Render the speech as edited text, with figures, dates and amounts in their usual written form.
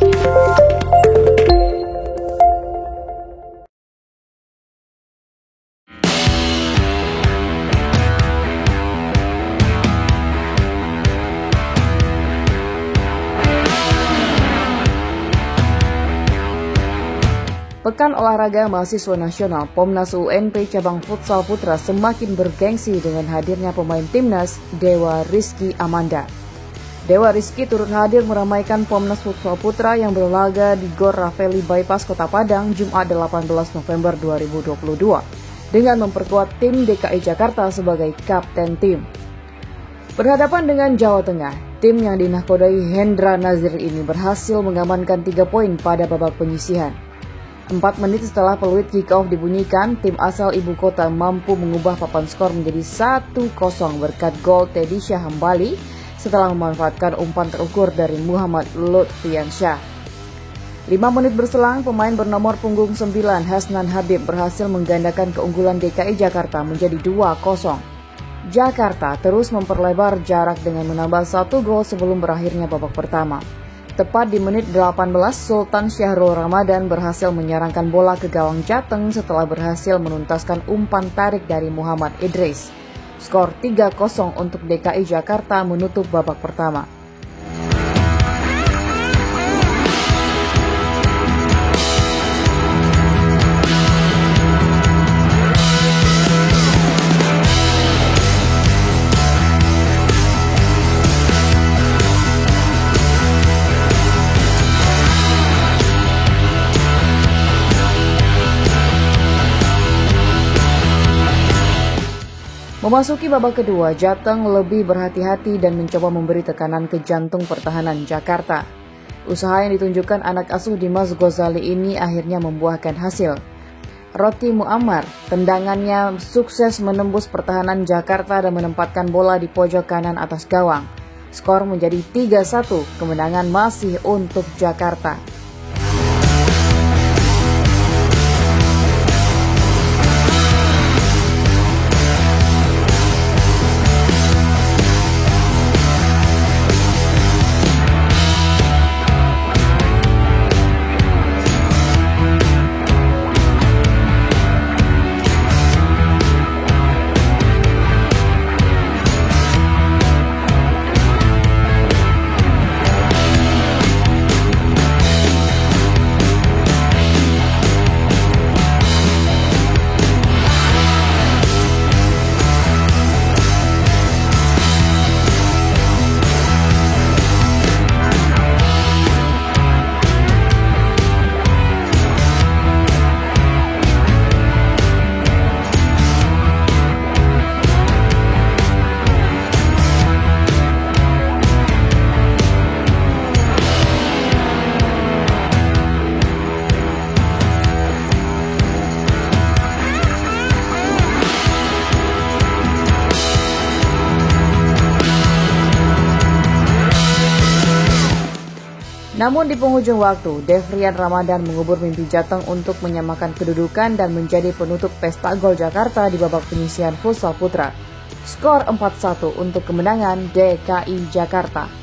Pekan Olahraga Mahasiswa Nasional Pomnas UNP Cabang Futsal Putra semakin bergengsi dengan hadirnya pemain timnas Dewa Rizky Amanda. Dewa Rizky turut hadir meramaikan Pomnas Futsal Putra yang berlaga di Gor Rafeli Bypass Kota Padang Jumat 18 November 2022 dengan memperkuat tim DKI Jakarta sebagai kapten tim. Berhadapan dengan Jawa Tengah, tim yang dinahkodai Hendra Nazir ini berhasil mengamankan 3 poin pada babak penyisihan. 4 menit setelah peluit kick-off dibunyikan, tim asal ibu kota mampu mengubah papan skor menjadi 1-0 berkat gol Teddy Syahambali setelah memanfaatkan umpan terukur dari Muhammad Lutfiansyah. 5 menit berselang, pemain bernomor punggung 9 Hasnan Habib berhasil menggandakan keunggulan DKI Jakarta menjadi 2-0. Jakarta terus memperlebar jarak dengan menambah 1 gol sebelum berakhirnya babak pertama. Tepat di menit 18, Sultan Syahrul Ramadan berhasil menyerangkan bola ke gawang Jateng setelah berhasil menuntaskan umpan tarik dari Muhammad Idris. Skor 3-0 untuk DKI Jakarta menutup babak pertama. Memasuki babak kedua, Jateng lebih berhati-hati dan mencoba memberi tekanan ke jantung pertahanan Jakarta. Usaha yang ditunjukkan anak asuh Dimas Ghazali ini akhirnya membuahkan hasil. Roti Muammar, tendangannya sukses menembus pertahanan Jakarta dan menempatkan bola di pojok kanan atas gawang. Skor menjadi 3-1, kemenangan masih untuk Jakarta. Namun di penghujung waktu, Devrian Ramadan mengubur mimpi Jateng untuk menyamakan kedudukan dan menjadi penutup pesta gol Jakarta di babak penyisihan futsal putra. Skor 4-1 untuk kemenangan DKI Jakarta.